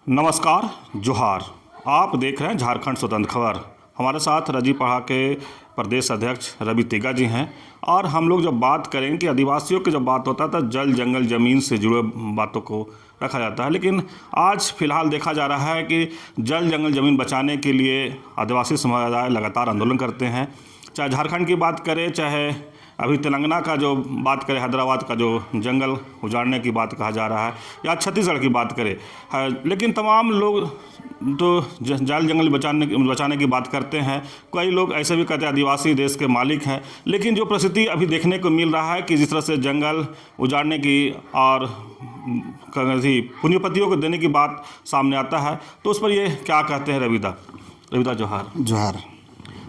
नमस्कार, जोहार। आप देख रहे हैं झारखंड स्वतंत्र खबर। हमारे साथ रजी पढ़ा के प्रदेश अध्यक्ष रवि तेगा जी हैं। और हम लोग जब बात करें कि आदिवासियों की जब बात होता है तो जल जंगल ज़मीन से जुड़े बातों को रखा जाता है, लेकिन आज फिलहाल देखा जा रहा है कि जल जंगल ज़मीन बचाने के लिए आदिवासी समुदाय लगातार आंदोलन करते हैं। चाहे झारखंड की बात करें, चाहे अभी तेलंगाना का जो बात करें, हैदराबाद का जो जंगल उजाड़ने की बात कहा जा रहा है, या छत्तीसगढ़ की बात करें, लेकिन तमाम लोग तो जल जंगल बचाने की बात करते हैं। कई लोग ऐसे भी कहते हैं आदिवासी देश के मालिक हैं, लेकिन जो परिस्थिति अभी देखने को मिल रहा है कि जिस तरह से जंगल उजाड़ने की और पूंजीपतियों को देने की बात सामने आता है, तो उस पर ये क्या कहते हैं रविदा जोहार। जोहार।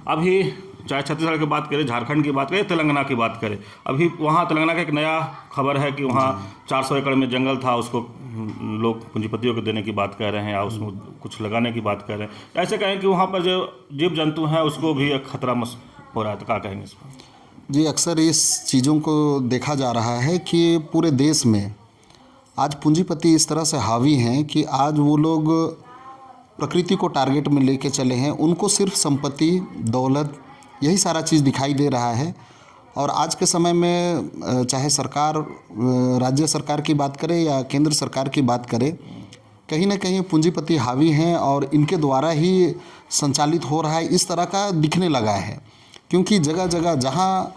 अभी चाहे छत्तीसगढ़ की बात करें, झारखंड की बात करें, तेलंगाना की बात करें, अभी वहाँ तेलंगाना का एक नया खबर है कि वहाँ 400 एकड़ में जंगल था, उसको लोग पूंजीपतियों को देने की बात कर रहे हैं या उसमें कुछ लगाने की बात कर रहे हैं। ऐसे कहें कि वहाँ पर जो जीव जंतु हैं उसको भी एक खतरा हो रहा है, तो क्या कहेंगे इस पर? जी, अक्सर इस चीज़ों को देखा जा रहा है कि पूरे देश में आज पूंजीपति इस तरह से हावी हैं कि आज वो लोग प्रकृति को टारगेट में लेके चले हैं। उनको सिर्फ संपत्ति, दौलत, यही सारा चीज़ दिखाई दे रहा है। और आज के समय में चाहे सरकार, राज्य सरकार की बात करें या केंद्र सरकार की बात करें, कहीं ना कहीं पूंजीपति हावी हैं और इनके द्वारा ही संचालित हो रहा है, इस तरह का दिखने लगा है। क्योंकि जगह जगह जहाँ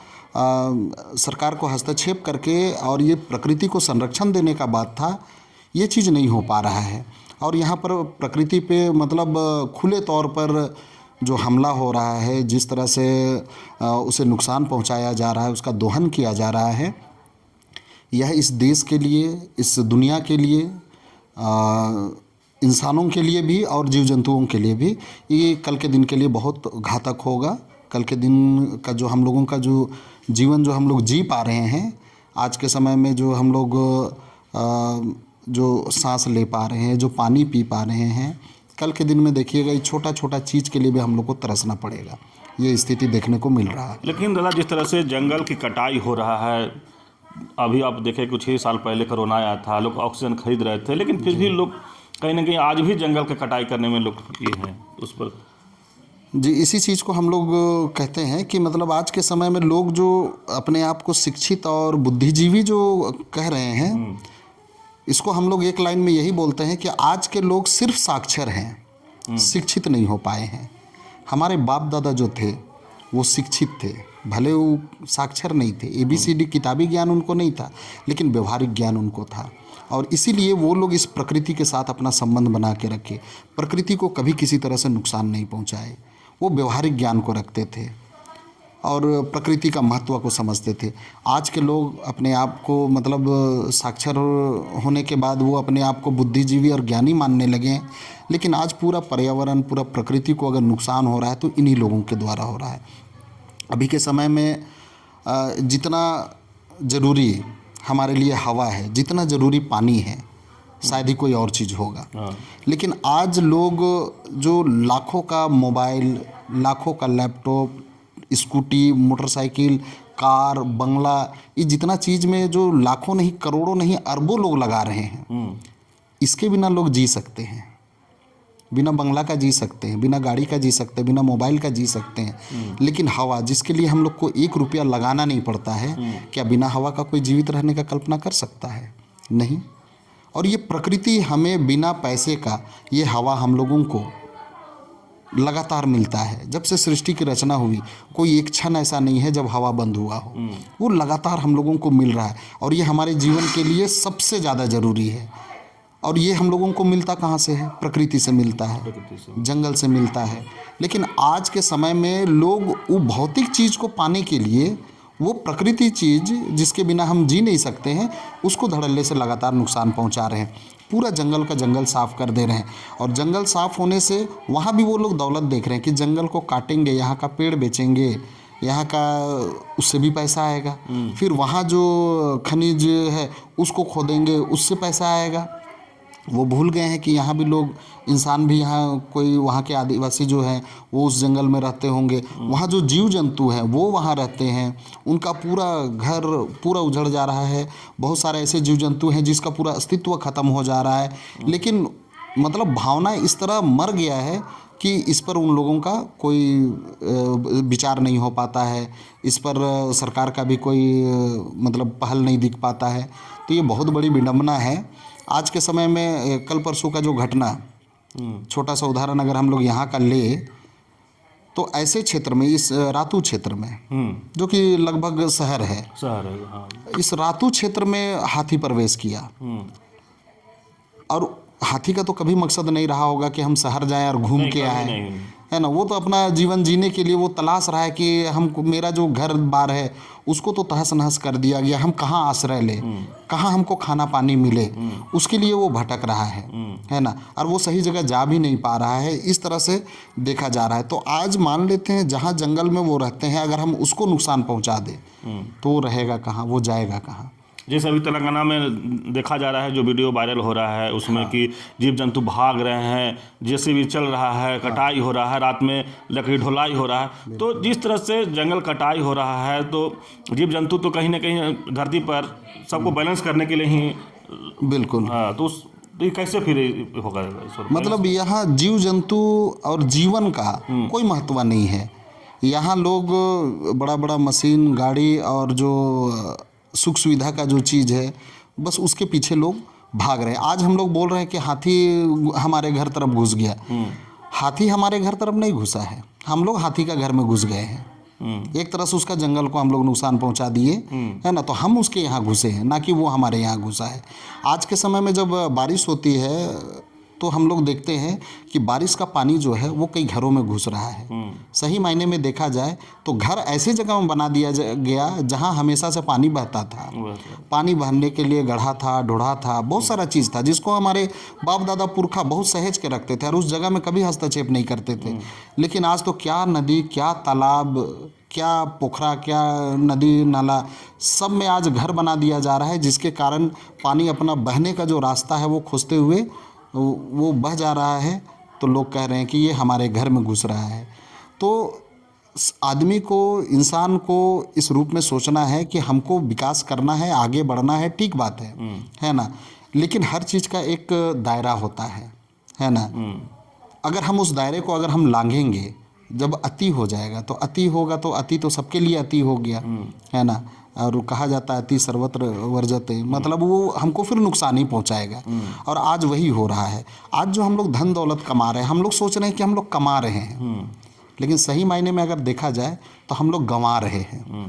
सरकार को हस्तक्षेप करके और ये प्रकृति को संरक्षण देने का बात था, ये चीज़ नहीं हो पा रहा है। और यहाँ पर प्रकृति पे मतलब खुले तौर पर जो हमला हो रहा है, जिस तरह से उसे नुकसान पहुँचाया जा रहा है, उसका दोहन किया जा रहा है, यह इस देश के लिए, इस दुनिया के लिए, इंसानों के लिए भी और जीव जंतुओं के लिए भी, ये कल के दिन के लिए बहुत घातक होगा। कल के दिन का जो हम लोगों का जो जीवन जो हम लोग जी पा रहे हैं आज के समय में, जो हम लोग जो सांस ले पा रहे हैं, जो पानी पी पा रहे हैं, कल के दिन में देखिएगा ये छोटा छोटा चीज़ के लिए भी हम लोग को तरसना पड़ेगा। ये स्थिति देखने को मिल रहा है। लेकिन दादा, जिस तरह से जंगल की कटाई हो रहा है, अभी आप देखें कुछ ही साल पहले कोरोना आया था, लोग ऑक्सीजन खरीद रहे थे, लेकिन फिर भी लोग कहीं ना कहीं आज भी जंगल की कटाई करने में लोग ये हैं उस पर। जी, इसी चीज़ को हम लोग कहते हैं कि मतलब आज के समय में लोग जो अपने आप को शिक्षित और बुद्धिजीवी जो कह रहे हैं, इसको हम लोग एक लाइन में यही बोलते हैं कि आज के लोग सिर्फ साक्षर हैं, शिक्षित नहीं हो पाए हैं। हमारे बाप दादा जो थे वो शिक्षित थे, भले वो साक्षर नहीं थे, ABCD किताबी ज्ञान उनको नहीं था, लेकिन व्यवहारिक ज्ञान उनको था। और इसीलिए वो लोग इस प्रकृति के साथ अपना संबंध बना के रखे, प्रकृति को कभी किसी तरह से नुकसान नहीं पहुंचाए। वो व्यवहारिक ज्ञान को रखते थे और प्रकृति का महत्व को समझते थे। आज के लोग अपने आप को मतलब साक्षर होने के बाद वो अपने आप को बुद्धिजीवी और ज्ञानी मानने लगे हैं, लेकिन आज पूरा पर्यावरण, पूरा प्रकृति को अगर नुकसान हो रहा है तो इन्हीं लोगों के द्वारा हो रहा है। अभी के समय में जितना ज़रूरी हमारे लिए हवा है, जितना ज़रूरी पानी है, शायद ही कोई और चीज़ होगा। लेकिन आज लोग जो लाखों का मोबाइल, लाखों का लैपटॉप, स्कूटी, मोटरसाइकिल, कार, बंगला, ये जितना चीज़ में जो लाखों नहीं, करोड़ों नहीं, अरबों लोग लगा रहे हैं, इसके बिना लोग जी सकते हैं। बिना बंगला का जी सकते हैं, बिना गाड़ी का जी सकते हैं, बिना मोबाइल का जी सकते हैं, लेकिन हवा, जिसके लिए हम लोग को 1 रुपया लगाना नहीं पड़ता है, क्या बिना हवा का कोई जीवित रहने का कल्पना कर सकता है? नहीं। और ये प्रकृति हमें बिना पैसे का ये हवा हम लोगों को लगातार मिलता है। जब से सृष्टि की रचना हुई, कोई एक क्षण ऐसा नहीं है जब हवा बंद हुआ हो, वो लगातार हम लोगों को मिल रहा है। और ये हमारे जीवन के लिए सबसे ज़्यादा ज़रूरी है। और ये हम लोगों को मिलता कहाँ से है? प्रकृति से मिलता है, जंगल से मिलता है। लेकिन आज के समय में लोग वो भौतिक चीज़ को पाने के लिए वो प्रकृति चीज़ जिसके बिना हम जी नहीं सकते हैं, उसको धड़ल्ले से लगातार नुकसान पहुंचा रहे हैं। पूरा जंगल का जंगल साफ़ कर दे रहे हैं। और जंगल साफ़ होने से वहाँ भी वो लोग दौलत देख रहे हैं कि जंगल को काटेंगे, यहाँ का पेड़ बेचेंगे, यहाँ का उससे भी पैसा आएगा। फिर वहाँ जो खनिज है उसको खोदेंगे, उससे पैसा आएगा। वो भूल गए हैं कि यहाँ भी लोग, इंसान भी, यहाँ कोई वहाँ के आदिवासी जो हैं वो उस जंगल में रहते होंगे, वहाँ जो जीव जंतु हैं वो वहाँ रहते हैं, उनका पूरा घर पूरा उजड़ जा रहा है। बहुत सारे ऐसे जीव जंतु हैं जिसका पूरा अस्तित्व ख़त्म हो जा रहा है। लेकिन मतलब भावना इस तरह मर गया है कि इस पर उन लोगों का कोई विचार नहीं हो पाता है, इस पर सरकार का भी कोई मतलब पहल नहीं दिख पाता है। तो ये बहुत बड़ी विडंबना है आज के समय में। कल परसों का जो घटना, छोटा सा उदाहरण अगर हम लोग यहाँ का ले, तो ऐसे क्षेत्र में, इस रातू क्षेत्र में जो कि लगभग शहर है, हाँ। इस रातू क्षेत्र में हाथी प्रवेश किया। और हाथी का तो कभी मकसद नहीं रहा होगा कि हम शहर जाएं और घूम के आए, है ना। वो तो अपना जीवन जीने के लिए वो तलाश रहा है कि हमको, मेरा जो घर बार है उसको तो तहस नहस कर दिया गया, हम कहाँ आश्रय ले, कहाँ हमको खाना पानी मिले, उसके लिए वो भटक रहा है ना। और वो सही जगह जा भी नहीं पा रहा है, इस तरह से देखा जा रहा है। तो आज मान लेते हैं जहाँ जंगल में वो रहते हैं, अगर हम उसको नुकसान पहुँचा दें तो वो रहेगा कहाँ, वो जाएगा कहाँ। जैसे अभी तेलंगाना में देखा जा रहा है, जो वीडियो वायरल हो रहा है उसमें कि जीव जंतु भाग रहे हैं, जेसीबी चल रहा है, कटाई हो रहा है, रात में लकड़ी ढुलाई हो रहा है। तो जिस तरह से जंगल कटाई हो रहा है, तो जीव जंतु तो कहीं ना कहीं धरती पर सबको बैलेंस करने के लिए ही, बिल्कुल। हाँ, तो ये कैसे फिर होगा? मतलब यहाँ जीव जंतु और जीवन का कोई महत्व नहीं है। यहाँ लोग बड़ा बड़ा मशीन, गाड़ी और जो सुख सुविधा का जो चीज़ है, बस उसके पीछे लोग भाग रहे हैं। आज हम लोग बोल रहे हैं कि हाथी हमारे घर तरफ घुस गया। हाथी हमारे घर तरफ नहीं घुसा है, हम लोग हाथी का घर में घुस गए हैं। एक तरह से उसका जंगल को हम लोग नुकसान पहुंचा दिए, है ना। तो हम उसके यहाँ घुसे हैं, ना कि वो हमारे यहाँ घुसा है। आज के समय में जब बारिश होती है तो हम लोग देखते हैं कि बारिश का पानी जो है वो कई घरों में घुस रहा है। सही मायने में देखा जाए तो घर ऐसी जगह में बना दिया गया जहां हमेशा से पानी बहता था। पानी बहने के लिए गढ़ा था, ढोढ़ा था, बहुत सारा चीज़ था जिसको हमारे बाप दादा पुरखा बहुत सहेज के रखते थे और उस जगह में कभी हस्तक्षेप नहीं करते थे। लेकिन आज तो क्या नदी, क्या तालाब, क्या पोखरा, क्या नदी नाला, सब में आज घर बना दिया जा रहा है, जिसके कारण पानी अपना बहने का जो रास्ता है वो खोजते हुए वो बह जा रहा है। तो लोग कह रहे हैं कि ये हमारे घर में घुस रहा है। तो आदमी को, इंसान को इस रूप में सोचना है कि हमको विकास करना है, आगे बढ़ना है, ठीक बात है ना। लेकिन हर चीज़ का एक दायरा होता है ना। अगर हम उस दायरे को अगर हम लांघेंगे, जब अति हो जाएगा तो अति होगा, तो अति तो सबके लिए अति हो गया, है ना। और कहा जाता है अति सर्वत्र वर्जते, मतलब वो हमको फिर नुकसान ही पहुंचाएगा। और आज वही हो रहा है। आज जो हम लोग धन दौलत कमा रहे हैं, हम लोग सोच रहे हैं कि हम लोग कमा रहे हैं, लेकिन सही मायने में अगर देखा जाए तो हम लोग गंवा रहे हैं।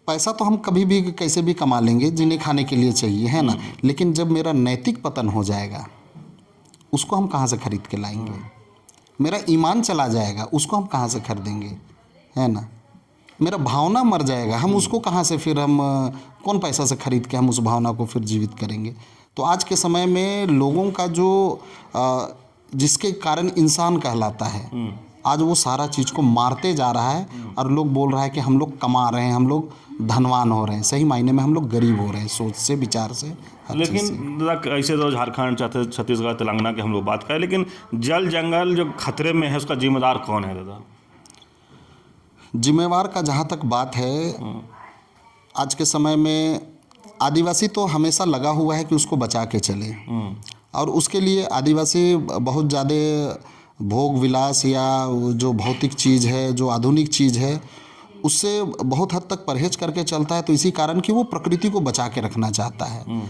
पैसा तो हम कभी भी कैसे भी कमा लेंगे, जीने खाने के लिए चाहिए, है ना। लेकिन जब मेरा नैतिक पतन हो जाएगा, उसको हम कहाँ से खरीद के लाएंगे। मेरा ईमान चला जाएगा, उसको हम कहाँ से खरीदेंगे, है ना। मेरा भावना मर जाएगा, हम उसको कहाँ से फिर, हम कौन पैसा से खरीद के हम उस भावना को फिर जीवित करेंगे। तो आज के समय में लोगों का जो जिसके कारण इंसान कहलाता है, आज वो सारा चीज़ को मारते जा रहा है। और लोग बोल रहा है कि हम लोग कमा रहे हैं, हम लोग धनवान हो रहे हैं। सही मायने में हम लोग गरीब हो रहे हैं, सोच से, विचार से, लेकिन ऐसे तो झारखंड, छत्तीसगढ़, तेलंगाना की हम लोग बात करें, लेकिन जल जंगल जो खतरे में है, उसका जिम्मेदार कौन है दादा? जिम्मेवार का जहाँ तक बात है, आज के समय में आदिवासी तो हमेशा लगा हुआ है कि उसको बचा के चले। और उसके लिए आदिवासी बहुत ज़्यादा भोग विलास या जो भौतिक चीज़ है, जो आधुनिक चीज़ है, उससे बहुत हद तक परहेज करके चलता है। तो इसी कारण कि वो प्रकृति को बचा के रखना चाहता है।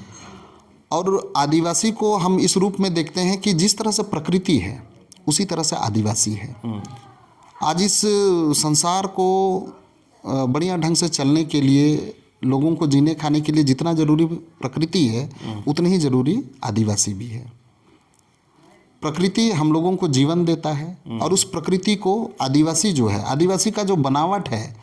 और आदिवासी को हम इस रूप में देखते हैं कि जिस तरह से प्रकृति है उसी तरह से आदिवासी है। आज इस संसार को बढ़िया ढंग से चलने के लिए, लोगों को जीने खाने के लिए जितना ज़रूरी प्रकृति है, उतनी ही ज़रूरी आदिवासी भी है। प्रकृति हम लोगों को जीवन देता है, और उस प्रकृति को आदिवासी जो है, आदिवासी का जो बनावट है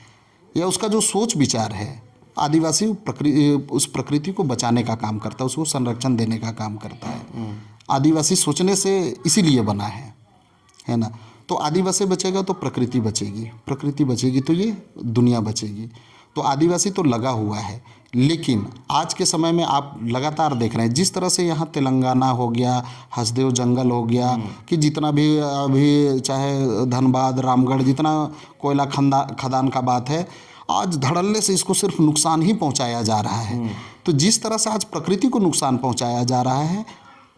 या उसका जो सोच विचार है, आदिवासी उस प्रकृति को बचाने का काम करता है, उसको संरक्षण देने का काम करता है। आदिवासी सोचने से इसीलिए बना है ना। तो आदिवासी बचेगा तो प्रकृति बचेगी, प्रकृति बचेगी तो ये दुनिया बचेगी। तो आदिवासी तो लगा हुआ है। लेकिन आज के समय में आप लगातार देख रहे हैं, जिस तरह से यहाँ तेलंगाना हो गया, हसदेव जंगल हो गया, कि जितना भी अभी चाहे धनबाद, रामगढ़, जितना कोयला खदान का बात है, आज धड़ल्ले से इसको सिर्फ नुकसान ही पहुँचाया जा रहा है। तो जिस तरह से आज प्रकृति को नुकसान पहुँचाया जा रहा है,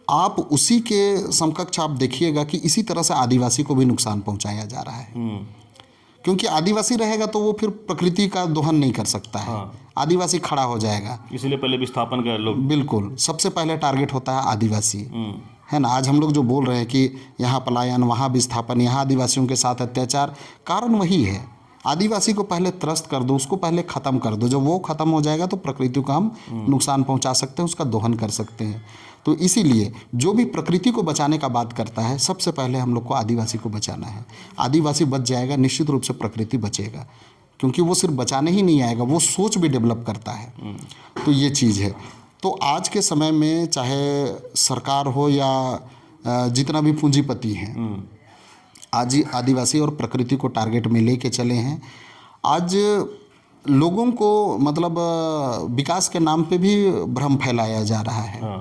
आप उसी के समकक्ष आप देखिएगा कि इसी तरह से आदिवासी को भी नुकसान पहुंचाया जा रहा है। क्योंकि आदिवासी रहेगा तो वो फिर प्रकृति का दोहन नहीं कर सकता है। आदिवासी खड़ा हो जाएगा, इसीलिए पहले विस्थापन कर लोग। बिल्कुल, सबसे पहले टारगेट होता है आदिवासी, है ना। आज हम लोग जो बोल रहे हैं कि यहाँ पलायन, वहाँ विस्थापन, यहाँ आदिवासियों के साथ अत्याचार, कारण वही है। आदिवासी को पहले त्रस्त कर दो, उसको पहले ख़त्म कर दो। जब वो ख़त्म हो जाएगा तो प्रकृति को हम नुकसान पहुंचा सकते हैं, उसका दोहन कर सकते हैं। तो इसीलिए जो भी प्रकृति को बचाने का बात करता है, सबसे पहले हम लोग को आदिवासी को बचाना है। आदिवासी बच जाएगा, निश्चित रूप से प्रकृति बचेगा, क्योंकि वो सिर्फ बचाने ही नहीं आएगा, वो सोच भी डेवलप करता है। तो ये चीज़ है। तो आज के समय में चाहे सरकार हो या जितना भी पूंजीपति हैं, आज आदिवासी और प्रकृति को टारगेट में लेके चले हैं। आज लोगों को मतलब विकास के नाम पे भी भ्रम फैलाया जा रहा है।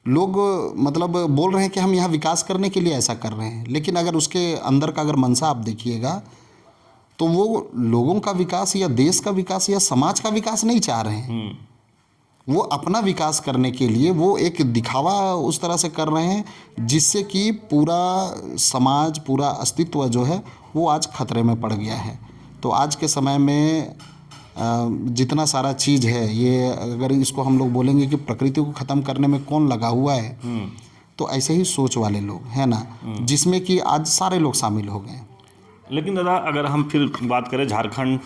लोग मतलब बोल रहे हैं कि हम यहाँ विकास करने के लिए ऐसा कर रहे हैं, लेकिन अगर उसके अंदर का अगर मंशा आप देखिएगा तो वो लोगों का विकास या देश का विकास या समाज का विकास नहीं चाह रहे हैं। वो अपना विकास करने के लिए वो एक दिखावा उस तरह से कर रहे हैं जिससे कि पूरा समाज, पूरा अस्तित्व जो है वो आज खतरे में पड़ गया है। तो आज के समय में जितना सारा चीज़ है, ये अगर इसको हम लोग बोलेंगे कि प्रकृति को ख़त्म करने में कौन लगा हुआ है, तो ऐसे ही सोच वाले लोग हैं ना, जिसमें कि आज सारे लोग शामिल हो गए। लेकिन दादा, अगर हम फिर बात करें झारखंड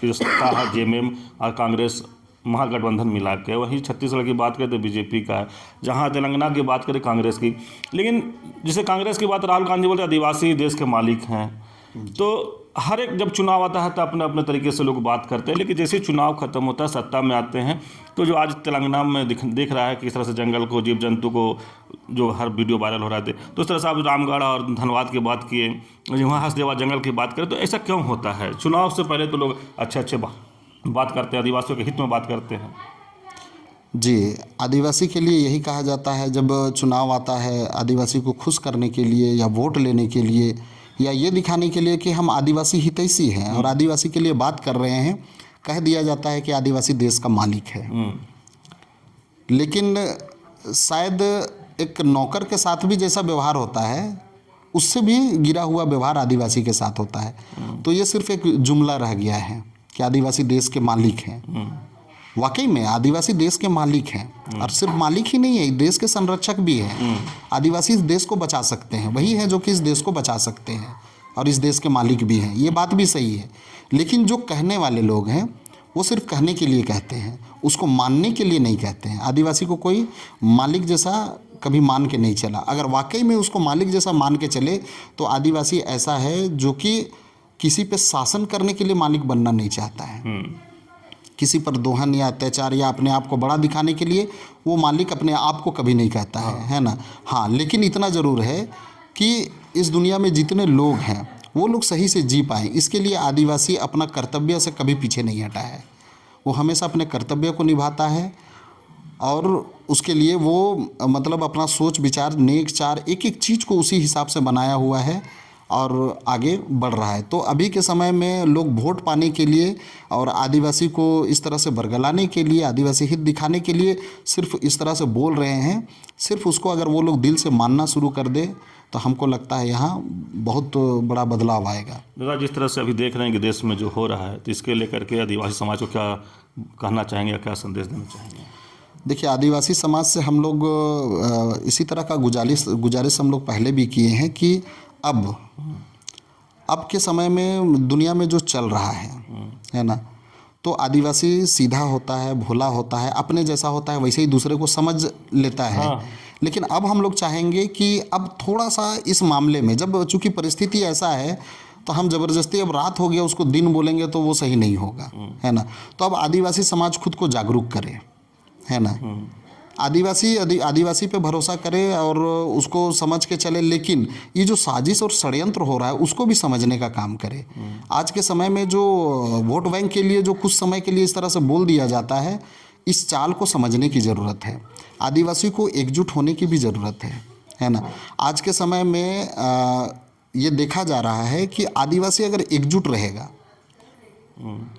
की सत्ता है, जेएमएम और कांग्रेस महागठबंधन मिला के, वहीं छत्तीसगढ़ की बात करें तो बीजेपी का है, जहाँ तेलंगाना की बात करें कांग्रेस की। लेकिन जैसे कांग्रेस की बात राहुल गांधी बोलते आदिवासी देश के मालिक हैं, तो हर एक जब चुनाव आता है तो अपने अपने तरीके से लोग बात करते हैं, लेकिन जैसे चुनाव खत्म होता है, सत्ता में आते हैं, तो जो आज तेलंगाना में देख रहा है कि इस तरह से जंगल को, जीव जंतु को, जो हर वीडियो वायरल हो रहे थे, तो इस तरह से आप रामगढ़ और धनबाद की बात किए, वहाँ हंसदेवा जंगल की बात करें, तो ऐसा क्यों होता है? चुनाव से पहले तो लोग अच्छे बात करते हैं, आदिवासियों के हित में बात करते हैं। जी, आदिवासी के लिए यही कहा जाता है, जब चुनाव आता है आदिवासी को खुश करने के लिए या वोट लेने के लिए या ये दिखाने के लिए कि हम आदिवासी हितैषी हैं और आदिवासी के लिए बात कर रहे हैं, कह दिया जाता है कि आदिवासी देश का मालिक है। लेकिन शायद एक नौकर के साथ भी जैसा व्यवहार होता है, उससे भी गिरा हुआ व्यवहार आदिवासी के साथ होता है। तो ये सिर्फ एक जुमला रह गया है कि आदिवासी देश के मालिक हैं। वाकई में आदिवासी देश के मालिक हैं, और सिर्फ मालिक ही नहीं है, देश के संरक्षक भी हैं। आदिवासी इस देश को बचा सकते हैं, वही हैं जो कि इस देश को बचा सकते हैं और इस देश के मालिक भी हैं। ये बात भी सही है। लेकिन जो कहने वाले लोग हैं वो सिर्फ कहने के लिए कहते हैं, उसको मानने के लिए नहीं कहते हैं। आदिवासी को कोई मालिक जैसा कभी मान के नहीं चला। अगर वाकई में उसको मालिक जैसा मान के चले तो आदिवासी ऐसा है जो कि किसी पे शासन करने के लिए मालिक बनना नहीं चाहता है। किसी पर दोहन या अत्याचार या अपने आप को बड़ा दिखाने के लिए वो मालिक अपने आप को कभी नहीं कहता है ना। हाँ, लेकिन इतना ज़रूर है कि इस दुनिया में जितने लोग हैं वो लोग सही से जी पाएँ, इसके लिए आदिवासी अपना कर्तव्य से कभी पीछे नहीं हटा है। वो हमेशा अपने कर्तव्य को निभाता है और उसके लिए वो मतलब अपना सोच विचार, नेक चार, एक एक चीज़ को उसी हिसाब से बनाया हुआ है और आगे बढ़ रहा है। तो अभी के समय में लोग वोट पाने के लिए और आदिवासी को इस तरह से बरगलाने के लिए, आदिवासी हित दिखाने के लिए सिर्फ इस तरह से बोल रहे हैं। सिर्फ उसको अगर वो लोग दिल से मानना शुरू कर दे तो हमको लगता है यहाँ बहुत बड़ा बदलाव आएगा। दादा, जिस तरह से अभी देख रहे हैं कि देश में जो हो रहा है, तो इसके लेकर के आदिवासी समाज को क्या कहना चाहेंगे या क्या संदेश देना चाहेंगे? देखिए, आदिवासी समाज से हम लोग इसी तरह का गुजारिश हम लोग पहले भी किए हैं कि अब के समय में दुनिया में जो चल रहा है ना, तो आदिवासी सीधा होता है, भोला होता है, अपने जैसा होता है, वैसे ही दूसरे को समझ लेता है। लेकिन अब हम लोग चाहेंगे कि अब थोड़ा सा इस मामले में, जब चूंकि परिस्थिति ऐसा है, तो हम ज़बरदस्ती अब रात हो गया उसको दिन बोलेंगे तो वो सही नहीं होगा, है ना। तो अब आदिवासी समाज खुद को जागरूक करे, है ना। आदिवासी पे भरोसा करे और उसको समझ के चले। लेकिन ये जो साजिश और षड्यंत्र हो रहा है उसको भी समझने का काम करे। आज के समय में जो वोट बैंक के लिए जो कुछ समय के लिए इस तरह से बोल दिया जाता है, इस चाल को समझने की ज़रूरत है। आदिवासी को एकजुट होने की भी ज़रूरत है ना। आज के समय में ये देखा जा रहा है कि आदिवासी अगर एकजुट रहेगा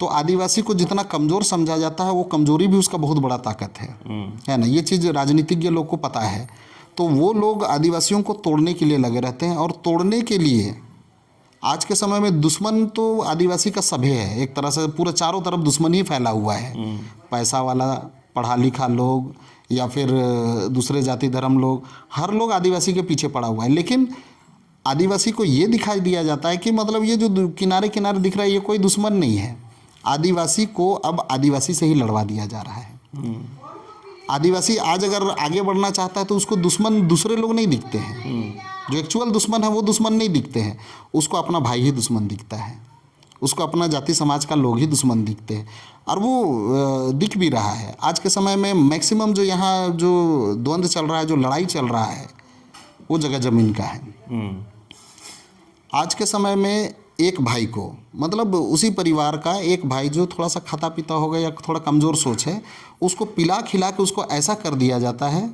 तो आदिवासी को जितना कमज़ोर समझा जाता है, वो कमज़ोरी भी उसका बहुत बड़ा ताकत है ना। ये चीज़ राजनीतिज्ञ लोग को पता है। तो वो लोग आदिवासियों को तोड़ने के लिए लगे रहते हैं। और तोड़ने के लिए आज के समय में दुश्मन तो आदिवासी का सभे है, एक तरह से पूरे चारों तरफ दुश्मन ही फैला हुआ है। पैसा वाला, पढ़ा लिखा लोग या फिर दूसरे जाति धर्म लोग, हर लोग आदिवासी के पीछे पड़ा हुआ है। लेकिन आदिवासी को ये दिखाई दिया जाता है कि मतलब ये जो किनारे किनारे दिख रहा है ये कोई दुश्मन नहीं है। आदिवासी को अब आदिवासी से ही लड़वा दिया जा रहा है। आदिवासी आज अगर आगे बढ़ना चाहता है तो उसको दुश्मन दूसरे लोग नहीं दिखते हैं, जो एक्चुअल दुश्मन है वो दुश्मन नहीं दिखते हैं, उसको अपना भाई ही दुश्मन दिखता है, उसको अपना जाति समाज का लोग ही दुश्मन दिखते हैं। और वो दिख भी रहा है आज के समय में। मैक्सिमम जो यहाँ जो द्वंद्व चल रहा है, जो लड़ाई चल रहा है, वो जगह ज़मीन का है। आज के समय में एक भाई को, मतलब उसी परिवार का एक भाई जो थोड़ा सा खाता पीता होगा या थोड़ा कमज़ोर सोच है, उसको पिला खिला के उसको ऐसा कर दिया जाता है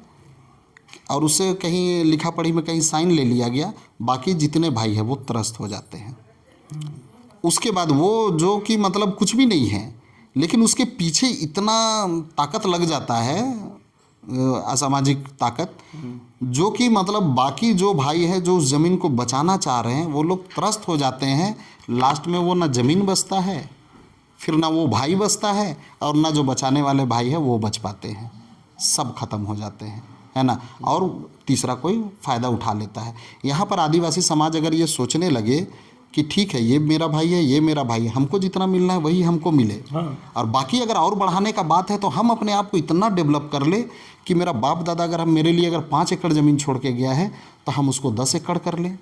और उससे कहीं लिखा पढ़ी में कहीं साइन ले लिया गया, बाकी जितने भाई हैं वो त्रस्त हो जाते हैं। उसके बाद वो जो कि मतलब कुछ भी नहीं है, लेकिन उसके पीछे इतना ताकत लग जाता है, असामाजिक ताकत, जो कि मतलब बाकी जो भाई है जो उस ज़मीन को बचाना चाह रहे हैं वो लोग त्रस्त हो जाते हैं। लास्ट में वो ना ज़मीन बचता है, फिर ना वो भाई बचता है, और ना जो बचाने वाले भाई है वो बच पाते हैं, सब खत्म हो जाते हैं, है ना। और तीसरा कोई फ़ायदा उठा लेता है। यहाँ पर आदिवासी समाज अगर ये सोचने लगे कि ठीक है ये मेरा भाई है, ये मेरा भाई है, हमको जितना मिलना है वही हमको मिले, और बाकी अगर और बढ़ाने का बात है तो हम अपने आप को इतना डेवलप कर ले कि मेरा बाप दादा अगर हम मेरे लिए अगर 5 एकड़ ज़मीन छोड़ के गया है तो हम उसको 10 एकड़ कर लें।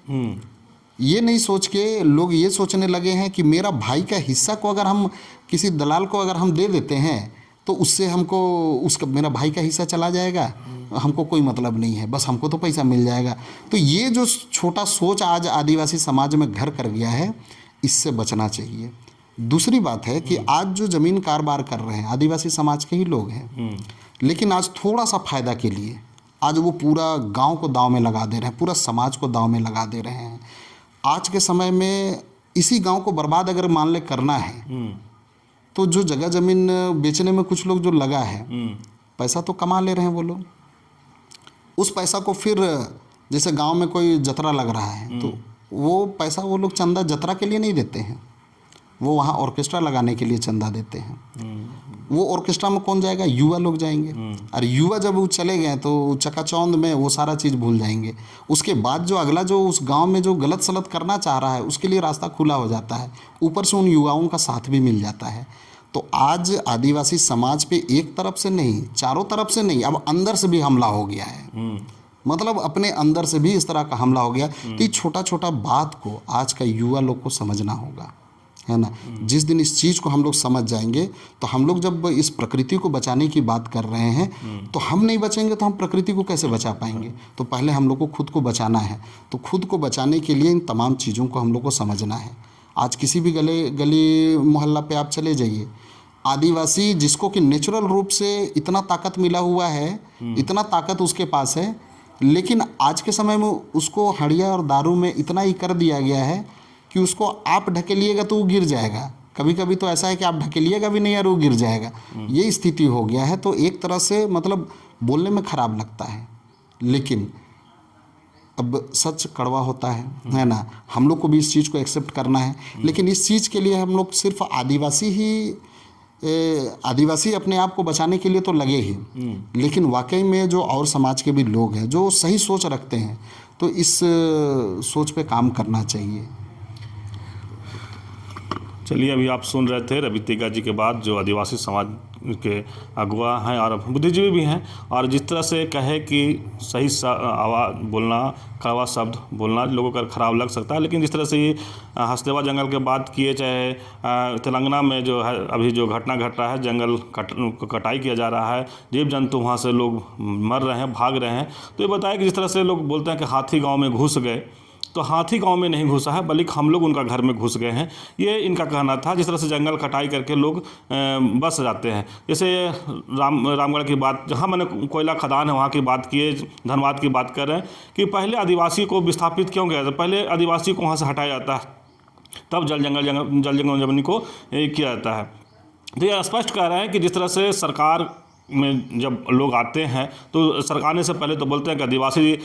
ये नहीं सोच के लोग ये सोचने लगे हैं कि मेरा भाई का हिस्सा को अगर हम किसी दलाल को अगर हम दे देते हैं तो उससे हमको उसका मेरा भाई का हिस्सा चला जाएगा, हमको कोई मतलब नहीं है, बस हमको तो पैसा मिल जाएगा। तो ये जो छोटा सोच आज आदिवासी समाज में घर कर गया है, इससे बचना चाहिए। दूसरी बात है कि आज जो ज़मीन कारोबार कर रहे हैं आदिवासी समाज के ही लोग हैं, लेकिन आज थोड़ा सा फ़ायदा के लिए आज वो पूरा गांव को दांव में लगा दे रहे हैं, पूरा समाज को दांव में लगा दे रहे हैं। आज के समय में इसी गांव को बर्बाद अगर मान ले करना है तो जो जगह ज़मीन बेचने में कुछ लोग जो लगा है, पैसा तो कमा ले रहे हैं वो लोग। उस पैसा को फिर जैसे गांव में कोई जतरा लग रहा है तो वो पैसा वो लोग चंदा जतरा के लिए नहीं देते हैं, वो वहाँ ऑर्केस्ट्रा लगाने के लिए चंदा देते हैं। वो ऑर्केस्ट्रा में कौन जाएगा? युवा लोग जाएंगे। और युवा जब वो चले गए तो चकाचौंध में वो सारा चीज़ भूल जाएंगे। उसके बाद जो अगला जो उस गांव में जो गलत सलत करना चाह रहा है उसके लिए रास्ता खुला हो जाता है, ऊपर से उन युवाओं का साथ भी मिल जाता है। तो आज आदिवासी समाज पे एक तरफ से नहीं, चारों तरफ से नहीं, अब अंदर से भी हमला हो गया है। मतलब अपने अंदर से भी इस तरह का हमला हो गया। तो ये छोटा छोटा बात को आज का युवा लोग को समझना होगा, है ना। जिस दिन इस चीज़ को हम लोग समझ जाएंगे तो हम लोग जब इस प्रकृति को बचाने की बात कर रहे हैं तो हम नहीं बचेंगे तो हम प्रकृति को कैसे बचा पाएंगे? तो पहले हम लोग को खुद को बचाना है। तो खुद को बचाने के लिए इन तमाम चीज़ों को हम लोग को समझना है। आज किसी भी गली मोहल्ला पे आप चले जाइए, आदिवासी जिसको कि नेचुरल रूप से इतना ताकत मिला हुआ है, इतना ताकत उसके पास है, लेकिन आज के समय में उसको हड़िया और दारू में इतना ही कर दिया गया है कि उसको आप ढकेलिएगा तो वो गिर जाएगा। कभी कभी तो ऐसा है कि आप ढकेलिएगा भी नहीं और वो गिर जाएगा। ये स्थिति हो गया है। तो एक तरह से मतलब बोलने में ख़राब लगता है, लेकिन अब सच कड़वा होता है ना। हम लोग को भी इस चीज़ को एक्सेप्ट करना है, लेकिन इस चीज़ के लिए हम लोग सिर्फ आदिवासी अपने आप को बचाने के लिए तो लगे ही, लेकिन वाकई में जो और समाज के भी लोग हैं जो सही सोच रखते हैं तो इस सोच पे काम करना चाहिए। चलिए, अभी आप सुन रहे थे रवि तेगा जी के बाद जो आदिवासी समाज के अगुवा हैं और बुद्धिजीवी भी हैं, और जिस तरह से कहे कि सही आवाज़ बोलना, कड़वा शब्द बोलना लोगों का खराब लग सकता है, लेकिन जिस तरह से ये हसदेवा जंगल के बात किए, चाहे तेलंगाना में जो है अभी जो घटना घट रहा है, जंगल कटाई किया जा रहा है, जीव जंतु वहाँ से लोग मर रहे हैं, भाग रहे हैं, तो ये बताया कि जिस तरह से लोग बोलते हैं कि हाथी गाँव में घुस गए, तो हाथी गांव में नहीं घुसा है बल्कि हम लोग उनका घर में घुस गए हैं, ये इनका कहना था। जिस तरह से जंगल कटाई करके लोग बस जाते हैं, जैसे रामगढ़ की बात, जहां मैंने कोयला खदान है वहां की बात किए, धनबाद की बात कर रहे हैं कि पहले आदिवासी को विस्थापित क्यों किया जाता, पहले आदिवासी को वहाँ से हटाया जाता है, तब जल जंगल जमीन को किया जाता है। तो ये स्पष्ट कह रहे हैं कि जिस तरह से सरकार में जब लोग आते हैं तो सरकार ने से पहले तो बोलते हैं कि आदिवासी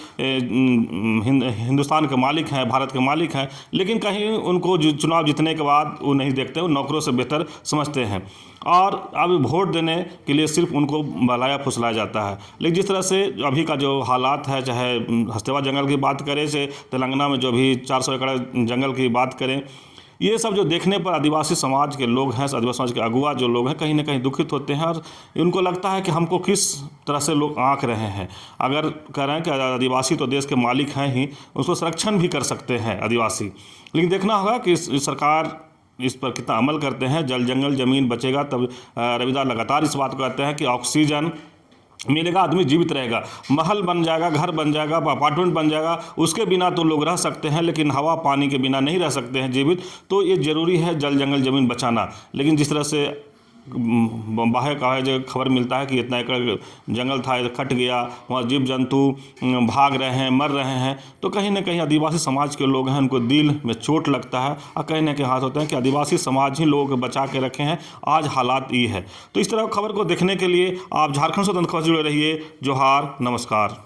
हिंदुस्तान के मालिक हैं, भारत के मालिक हैं, लेकिन कहीं उनको चुनाव जीतने के बाद वो नहीं देखते, वो नौकरों से बेहतर समझते हैं और अब वोट देने के लिए सिर्फ उनको बहलाया फुसलाया जाता है। लेकिन जिस तरह से अभी का जो हालात है, चाहे हस्तेवा जंगल की बात करें, चाहे तेलंगाना में जो भी 400 एकड़ जंगल की बात करें, ये सब जो देखने पर आदिवासी समाज के लोग हैं, आदिवासी समाज के अगुआ जो लोग हैं, कहीं ना कहीं दुखित होते हैं और उनको लगता है कि हमको किस तरह से लोग आंक रहे हैं। अगर कह रहे हैं कि आदिवासी तो देश के मालिक हैं ही, उसको संरक्षण भी कर सकते हैं आदिवासी, लेकिन देखना होगा कि सरकार इस पर कितना अमल करते हैं। जल जंगल ज़मीन बचेगा तब रविदास लगातार इस बात को कहते हैं कि ऑक्सीजन मिलेगा, आदमी जीवित रहेगा। महल बन जाएगा, घर बन जाएगा, अपार्टमेंट बन जाएगा, उसके बिना तो लोग रह सकते हैं, लेकिन हवा पानी के बिना नहीं रह सकते हैं जीवित। तो ये ज़रूरी है जल जंगल ज़मीन बचाना। लेकिन जिस तरह से बाहर का जो खबर मिलता है कि इतना एकड़ जंगल था, कट गया, वहाँ जीव जंतु भाग रहे हैं, मर रहे हैं, तो कहीं ना कहीं आदिवासी समाज के लोग हैं, उनको दिल में चोट लगता है और कहीं ना कहीं हाथ होते हैं कि आदिवासी समाज ही लोगों को बचा के रखे हैं। आज हालात ये है। तो इस तरह खबर को देखने के लिए आप झारखंड स्वतंत्र खबर से जुड़े रहिए। जोहार, नमस्कार।